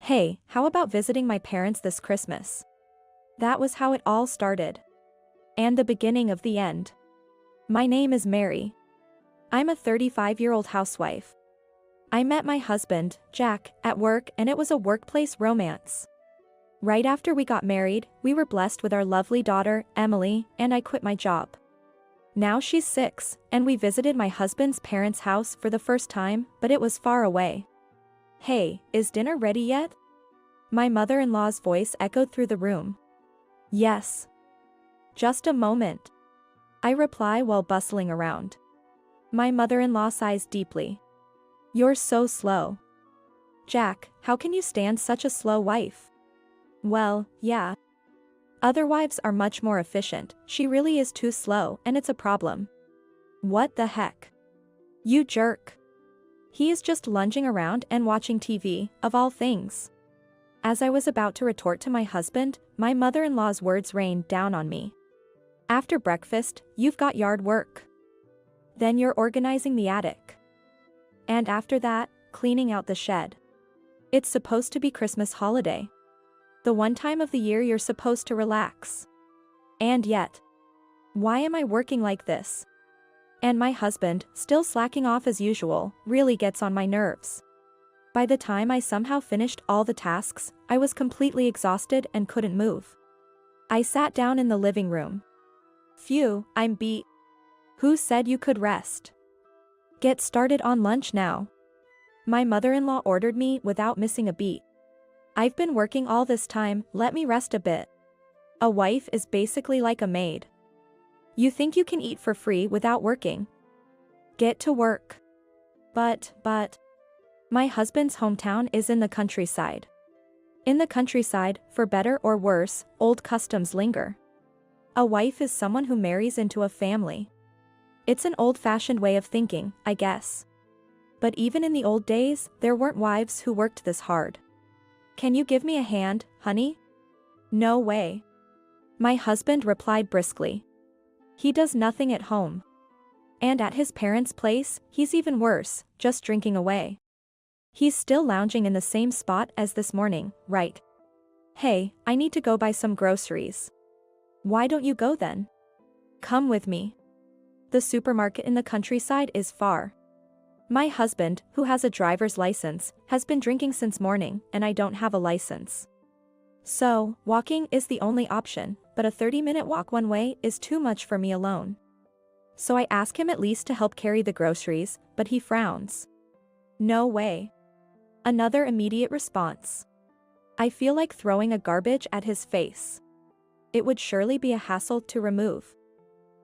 Hey, how about visiting my parents this Christmas? That was how it all started. And the beginning of the end. My name is Mary. I'm a 35-year-old housewife. I met my husband, Jack, at work, and it was a workplace romance. Right after we got married, we were blessed with our lovely daughter, Emily, and I quit my job. Now she's 6, and we visited my husband's parents' house for the first time, but it was far away. Hey, is dinner ready yet? My mother-in-law's voice echoed through the room. Yes. Just a moment. I reply while bustling around. My mother-in-law sighs deeply. You're so slow. Jack, how can you stand such a slow wife? Well, yeah. Other wives are much more efficient, she really is too slow and it's a problem. What the heck? You jerk. He is just lunging around and watching TV, of all things. As I was about to retort to my husband, my mother-in-law's words rained down on me. After breakfast, you've got yard work. Then you're organizing the attic. And after that, cleaning out the shed. It's supposed to be Christmas holiday. The one time of the year you're supposed to relax. And yet, why am I working like this? And my husband, still slacking off as usual, really gets on my nerves. By the time I somehow finished all the tasks, I was completely exhausted and couldn't move. I sat down in the living room. Phew, I'm beat. Who said you could rest? Get started on lunch now. My mother-in-law ordered me without missing a beat. I've been working all this time, let me rest a bit. A wife is basically like a maid. You think you can eat for free without working? Get to work. But, my husband's hometown is in the countryside. In the countryside, for better or worse, old customs linger. A wife is someone who marries into a family. It's an old-fashioned way of thinking, I guess. But even in the old days, there weren't wives who worked this hard. Can you give me a hand, honey? No way. My husband replied briskly. He does nothing at home. And at his parents' place, he's even worse, just drinking away. He's still lounging in the same spot as this morning, right? Hey, I need to go buy some groceries. Why don't you go then? Come with me. The supermarket in the countryside is far. My husband, who has a driver's license, has been drinking since morning, and I don't have a license. So, walking is the only option, but a 30-minute walk one way is too much for me alone. So I ask him at least to help carry the groceries, but he frowns. No way. Another immediate response. I feel like throwing a garbage at his face. It would surely be a hassle to remove.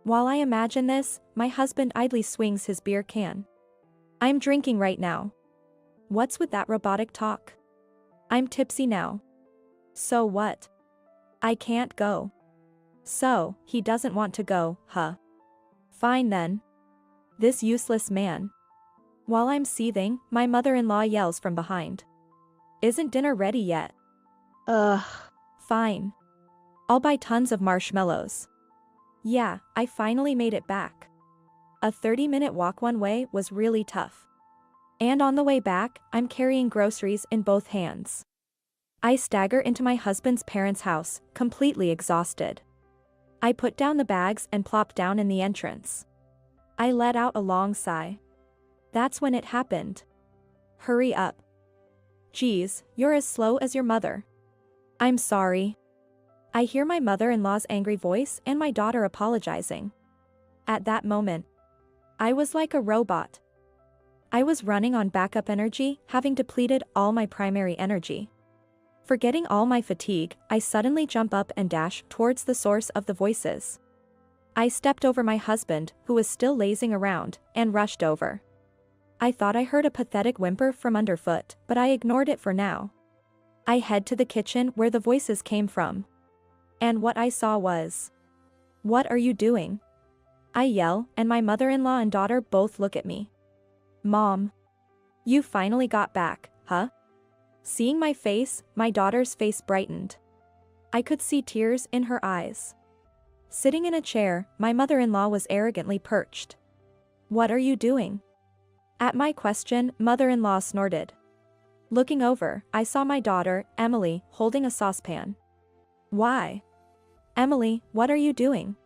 While I imagine this, my husband idly swings his beer can. I'm drinking right now. What's with that robotic talk? I'm tipsy now. So what? I can't go. So, he doesn't want to go, huh? Fine then. This useless man. While I'm seething, my mother-in-law yells from behind. Isn't dinner ready yet? Ugh. Fine. I'll buy tons of marshmallows. Yeah, I finally made it back. A 30-minute walk one way was really tough. And on the way back, I'm carrying groceries in both hands. I stagger into my husband's parents' house, completely exhausted. I put down the bags and plop down in the entrance. I let out a long sigh. That's when it happened. Hurry up. Geez, you're as slow as your mother. I'm sorry. I hear my mother-in-law's angry voice and my daughter apologizing. At that moment, I was like a robot. I was running on backup energy, having depleted all my primary energy. Forgetting all my fatigue, I suddenly jump up and dash towards the source of the voices. I stepped over my husband, who was still lazing around, and rushed over. I thought I heard a pathetic whimper from underfoot, but I ignored it for now. I head to the kitchen where the voices came from. And what I saw was... What are you doing? I yell, and my mother-in-law and daughter both look at me. Mom. You finally got back, huh? Seeing my face, my daughter's face brightened. I could see tears in her eyes. Sitting in a chair, my mother-in-law was arrogantly perched. What are you doing? At my question, mother-in-law snorted. Looking over, I saw my daughter, Emily, holding a saucepan. Why? Emily, what are you doing?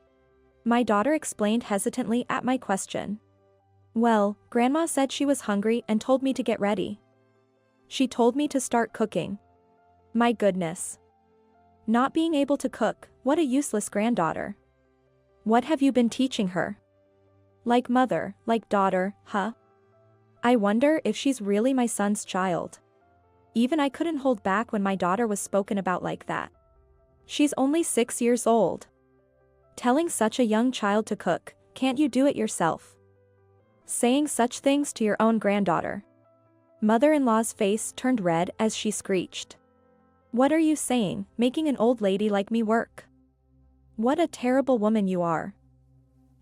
My daughter explained hesitantly at my question. Well, Grandma said she was hungry and told me to get ready. She told me to start cooking. My goodness. Not being able to cook, what a useless granddaughter. What have you been teaching her? Like mother, like daughter, huh? I wonder if she's really my son's child. Even I couldn't hold back when my daughter was spoken about like that. She's only 6 years old. Telling such a young child to cook, can't you do it yourself? Saying such things to your own granddaughter. Mother-in-law's face turned red as she screeched. What are you saying, making an old lady like me work? What a terrible woman you are.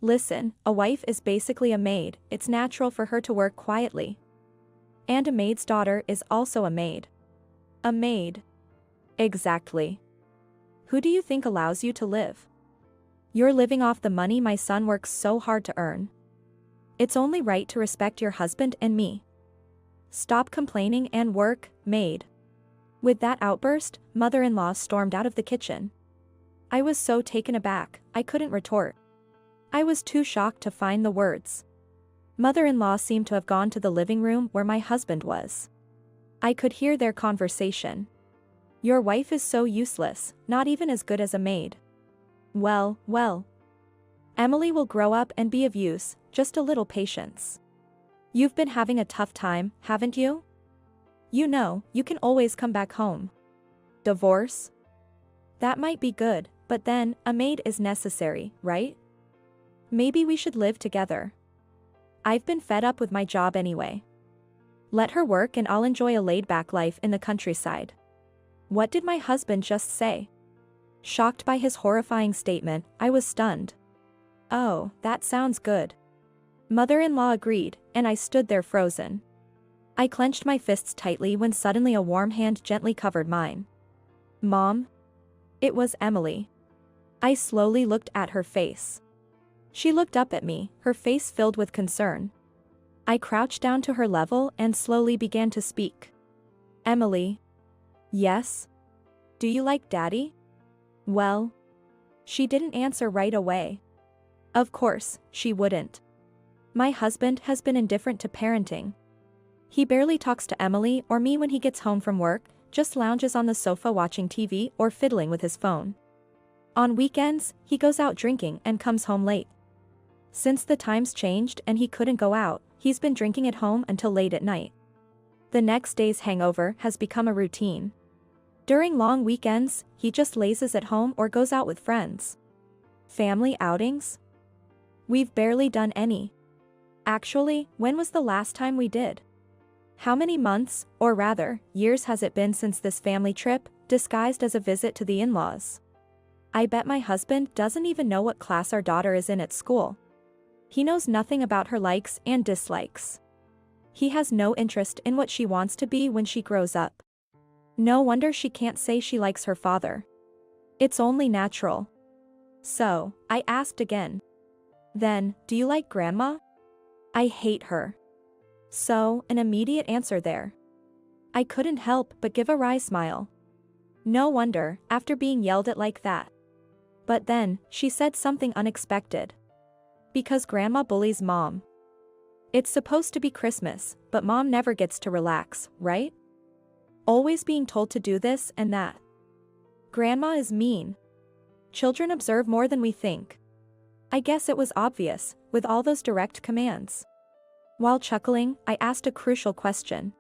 Listen, a wife is basically a maid, it's natural for her to work quietly. And a maid's daughter is also a maid. A maid. Exactly. Who do you think allows you to live? You're living off the money my son works so hard to earn. It's only right to respect your husband and me. Stop complaining and work, maid. With that outburst, mother-in-law stormed out of the kitchen. I was so taken aback, I couldn't retort. I was too shocked to find the words. Mother-in-law seemed to have gone to the living room where my husband was. I could hear their conversation. Your wife is so useless, not even as good as a maid. Well, well. Emily will grow up and be of use, just a little patience. You've been having a tough time, haven't you? You know, you can always come back home. Divorce? That might be good, but then, a maid is necessary, right? Maybe we should live together. I've been fed up with my job anyway. Let her work and I'll enjoy a laid-back life in the countryside. What did my husband just say? Shocked by his horrifying statement, I was stunned. Oh, that sounds good. Mother-in-law agreed, and I stood there frozen. I clenched my fists tightly when suddenly a warm hand gently covered mine. Mom? It was Emily. I slowly looked at her face. She looked up at me, her face filled with concern. I crouched down to her level and slowly began to speak. Emily. Yes? Do you like Daddy? Well? She didn't answer right away. Of course, she wouldn't. My husband has been indifferent to parenting. He barely talks to Emily or me when he gets home from work, just lounges on the sofa watching TV or fiddling with his phone. On weekends, he goes out drinking and comes home late. Since the times changed and he couldn't go out, he's been drinking at home until late at night. The next day's hangover has become a routine. During long weekends, he just lazes at home or goes out with friends. Family outings? We've barely done any. Actually, when was the last time we did? How many months, or rather, years has it been since this family trip, disguised as a visit to the in-laws? I bet my husband doesn't even know what class our daughter is in at school. He knows nothing about her likes and dislikes. He has no interest in what she wants to be when she grows up. No wonder she can't say she likes her father. It's only natural. So, I asked again. Then, do you like Grandma? I hate her. So, an immediate answer there. I couldn't help but give a wry smile. No wonder, after being yelled at like that. But then, she said something unexpected. Because Grandma bullies Mom. It's supposed to be Christmas, but Mom never gets to relax, right? Always being told to do this and that. Grandma is mean. Children observe more than we think. I guess it was obvious, with all those direct commands. While chuckling, I asked a crucial question.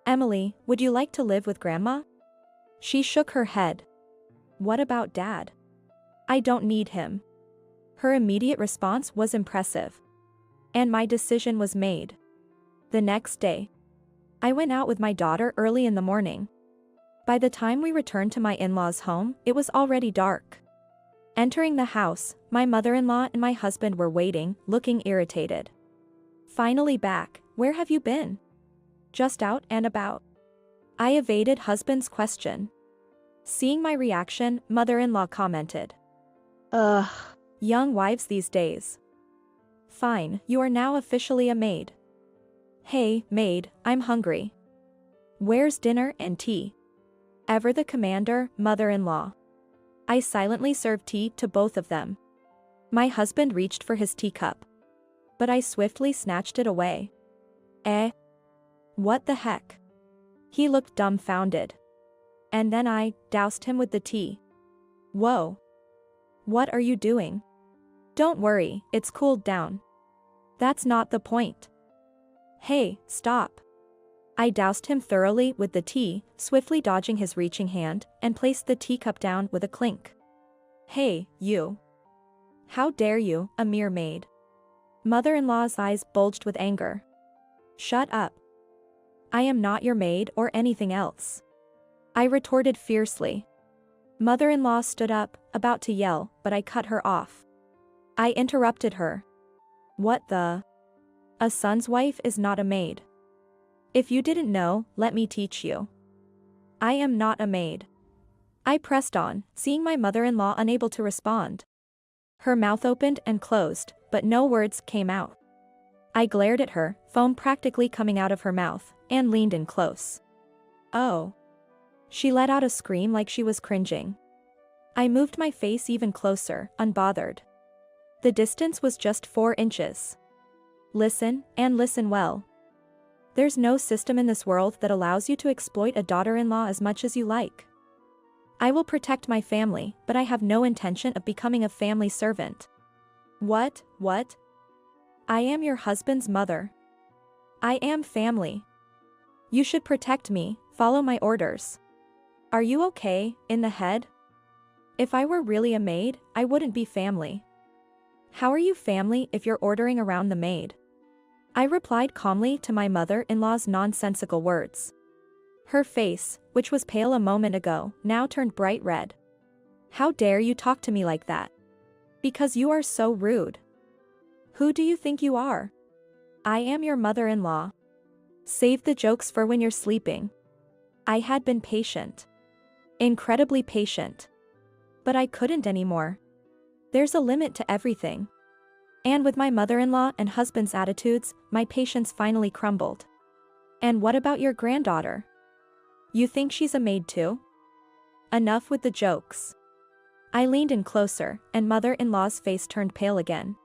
Emily, would you like to live with Grandma? She shook her head. What about Dad? I don't need him. Her immediate response was impressive. And my decision was made. The next day, I went out with my daughter early in the morning. By the time we returned to my in-laws' home, it was already dark. Entering the house, my mother-in-law and my husband were waiting, looking irritated. Finally back, where have you been? Just out and about. I evaded husband's question. Seeing my reaction, mother-in-law commented. Ugh. Young wives these days. Fine, you are now officially a maid. Hey, maid, I'm hungry. Where's dinner and tea? Ever the commander, mother-in-law. I silently served tea to both of them. My husband reached for his teacup. But I swiftly snatched it away. Eh? What the heck? He looked dumbfounded. And then I doused him with the tea. Whoa. What are you doing? Don't worry, it's cooled down. That's not the point. Hey, stop. I doused him thoroughly with the tea, swiftly dodging his reaching hand, and placed the teacup down with a clink. Hey, you. How dare you, a mere maid? Mother-in-law's eyes bulged with anger. Shut up. I am not your maid or anything else. I retorted fiercely. Mother-in-law stood up, about to yell, but I cut her off. I interrupted her. What the? A son's wife is not a maid. If you didn't know, let me teach you. I am not a maid. I pressed on, seeing my mother-in-law unable to respond. Her mouth opened and closed, but no words came out. I glared at her, foam practically coming out of her mouth, and leaned in close. Oh. She let out a scream like she was cringing. I moved my face even closer, unbothered. The distance was just 4 inches. Listen, and listen well. There's no system in this world that allows you to exploit a daughter-in-law as much as you like. I will protect my family, but I have no intention of becoming a family servant. What? I am your husband's mother. I am family. You should protect me, follow my orders. Are you okay, in the head? If I were really a maid, I wouldn't be family. How are you family if you're ordering around the maid? I replied calmly to my mother-in-law's nonsensical words. Her face, which was pale a moment ago, now turned bright red. How dare you talk to me like that? Because you are so rude. Who do you think you are? I am your mother-in-law. Save the jokes for when you're sleeping. I had been patient. Incredibly patient. But I couldn't anymore. There's a limit to everything. And with my mother-in-law and husband's attitudes, my patience finally crumbled. And what about your granddaughter? You think she's a maid too? Enough with the jokes. I leaned in closer, and mother-in-law's face turned pale again.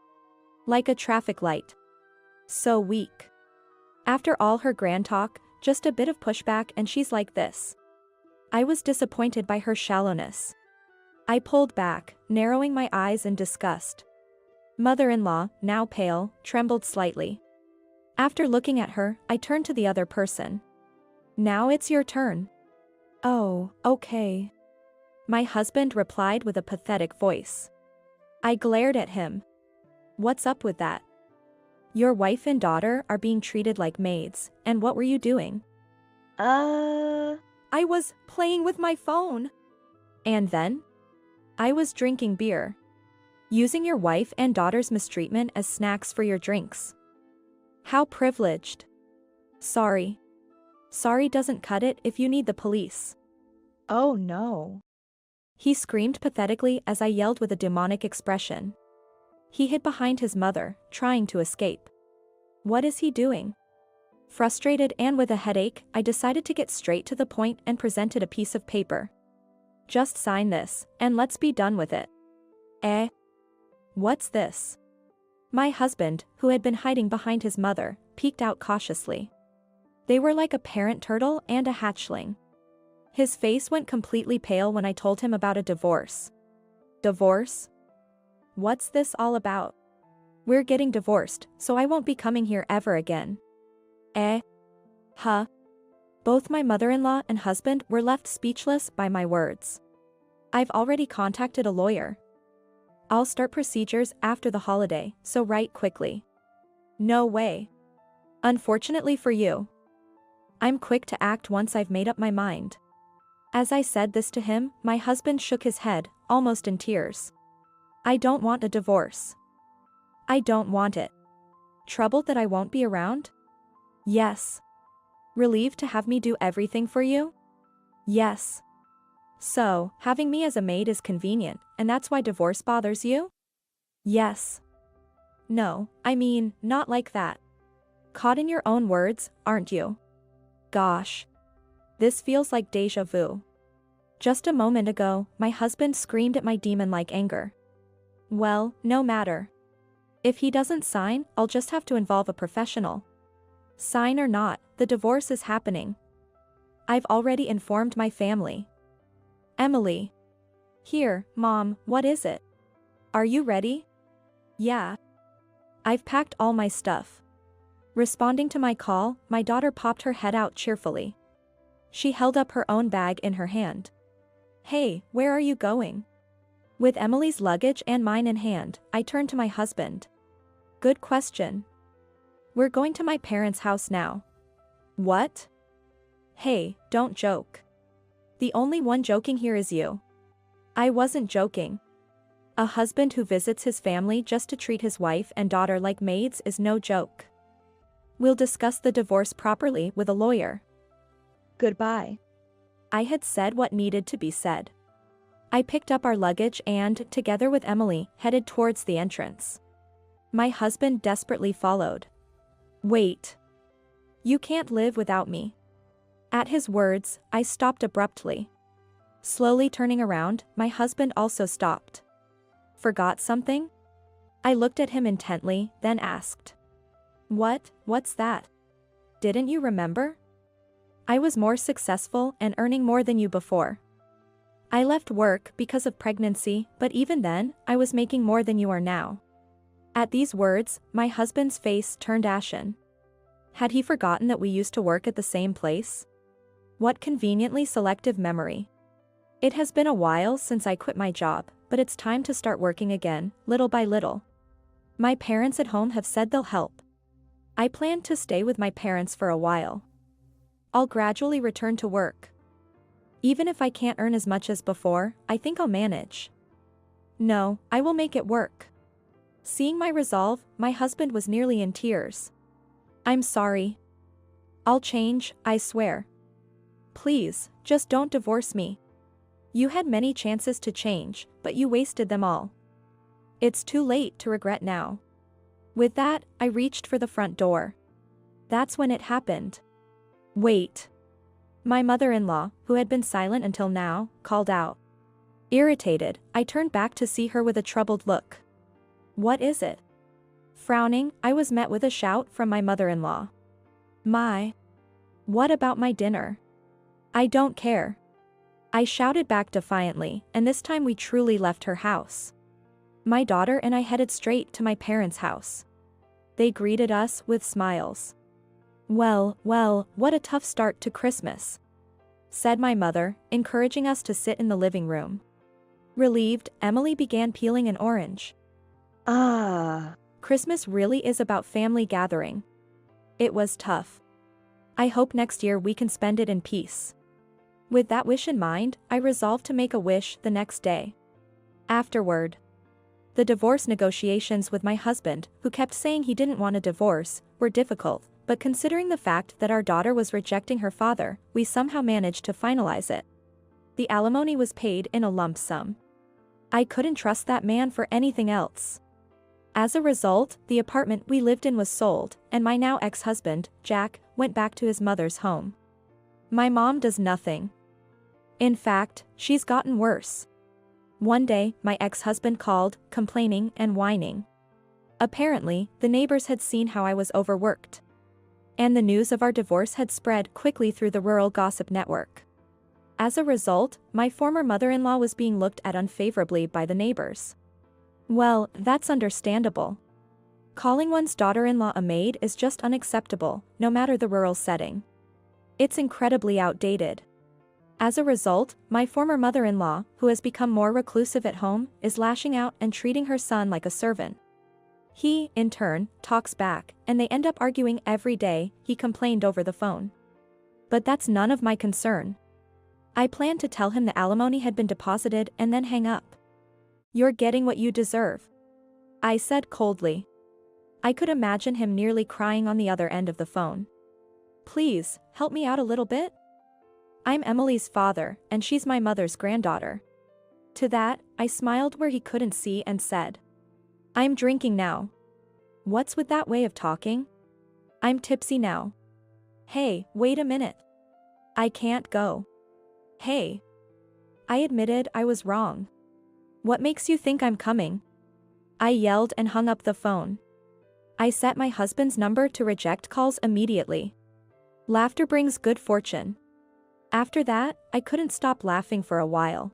Like a traffic light. So weak. After all her grand talk, just a bit of pushback and she's like this. I was disappointed by her shallowness. I pulled back, narrowing my eyes in disgust. Mother-in-law, now pale, trembled slightly. After looking at her, I turned to the other person. Now it's your turn. Oh, okay. My husband replied with a pathetic voice. I glared at him. What's up with that? Your wife and daughter are being treated like maids, and what were you doing? I was playing with my phone. And then? I was drinking beer. Using your wife and daughter's mistreatment as snacks for your drinks. How privileged. Sorry. Sorry doesn't cut it if you need the police. Oh no. He screamed pathetically as I yelled with a demonic expression. He hid behind his mother, trying to escape. What is he doing? Frustrated and with a headache, I decided to get straight to the point and presented a piece of paper. Just sign this, and let's be done with it. Eh? What's this? My husband, who had been hiding behind his mother, peeked out cautiously. They were like a parent turtle and a hatchling. His face went completely pale when I told him about a divorce. Divorce? What's this all about? We're getting divorced, so I won't be coming here ever again. Eh? Huh? Both my mother-in-law and husband were left speechless by my words. I've already contacted a lawyer. I'll start procedures after the holiday, so write quickly. No way. Unfortunately for you. I'm quick to act once I've made up my mind. As I said this to him, my husband shook his head, almost in tears. I don't want a divorce. I don't want it. Troubled that I won't be around? Yes. Relieved to have me do everything for you? Yes. So, having me as a maid is convenient, and that's why divorce bothers you? Yes. No, I mean, not like that. Caught in your own words, aren't you? Gosh. This feels like deja vu. Just a moment ago, my husband screamed at my demon-like anger. Well, no matter. If he doesn't sign, I'll just have to involve a professional. Sign or not, the divorce is happening. I've already informed my family. Emily. Here, Mom, what is it? Are you ready? Yeah. I've packed all my stuff. Responding to my call, my daughter popped her head out cheerfully. She held up her own bag in her hand. Hey, where are you going? With Emily's luggage and mine in hand, I turned to my husband. Good question. We're going to my parents' house now. What? Hey, don't joke. The only one joking here is you. I wasn't joking. A husband who visits his family just to treat his wife and daughter like maids is no joke. We'll discuss the divorce properly with a lawyer. Goodbye. I had said what needed to be said. I picked up our luggage and, together with Emily, headed towards the entrance. My husband desperately followed. Wait. You can't live without me. At his words, I stopped abruptly. Slowly turning around, my husband also stopped. Forgot something? I looked at him intently, then asked. What's that? Didn't you remember? I was more successful and earning more than you before. I left work because of pregnancy, but even then, I was making more than you are now. At these words, my husband's face turned ashen. Had he forgotten that we used to work at the same place? What conveniently selective memory. It has been a while since I quit my job, but it's time to start working again, little by little. My parents at home have said they'll help. I plan to stay with my parents for a while. I'll gradually return to work. Even if I can't earn as much as before, I think I'll manage. No, I will make it work. Seeing my resolve, my husband was nearly in tears. I'm sorry. I'll change, I swear. Please, just don't divorce me. You had many chances to change, but you wasted them all. It's too late to regret now. With that, I reached for the front door. That's when it happened. Wait. My mother-in-law, who had been silent until now, called out. Irritated, I turned back to see her with a troubled look. What is it? Frowning, I was met with a shout from my mother-in-law. What about my dinner? I don't care. I shouted back defiantly, and this time we truly left her house. My daughter and I headed straight to my parents' house. They greeted us with smiles. Well, what a tough start to Christmas, said my mother, encouraging us to sit in the living room. Relieved, Emily began peeling an orange. Christmas really is about family gathering. It was tough. I hope next year we can spend it in peace. With that wish in mind, I resolved to make a wish the next day. Afterward, the divorce negotiations with my husband, who kept saying he didn't want a divorce, were difficult, but considering the fact that our daughter was rejecting her father, we somehow managed to finalize it. The alimony was paid in a lump sum. I couldn't trust that man for anything else. As a result, the apartment we lived in was sold, and my now ex-husband, Jack, went back to his mother's home. My mom does nothing. In fact, she's gotten worse. One day, my ex-husband called, complaining and whining. Apparently, the neighbors had seen how I was overworked. And the news of our divorce had spread quickly through the rural gossip network. As a result, my former mother-in-law was being looked at unfavorably by the neighbors. Well, that's understandable. Calling one's daughter-in-law a maid is just unacceptable, no matter the rural setting. It's incredibly outdated. As a result, my former mother-in-law, who has become more reclusive at home, is lashing out and treating her son like a servant. He, in turn, talks back, and they end up arguing every day, he complained over the phone. But that's none of my concern. I planned to tell him the alimony had been deposited and then hang up. You're getting what you deserve, I said coldly. I could imagine him nearly crying on the other end of the phone. Please, help me out a little bit? I'm Emily's father, and she's my mother's granddaughter. To that, I smiled where he couldn't see and said, I'm drinking now. What's with that way of talking? I'm tipsy now. Hey, wait a minute. I can't go. Hey. I admitted I was wrong. What makes you think I'm coming? I yelled and hung up the phone. I set my husband's number to reject calls immediately. Laughter brings good fortune. After that, I couldn't stop laughing for a while.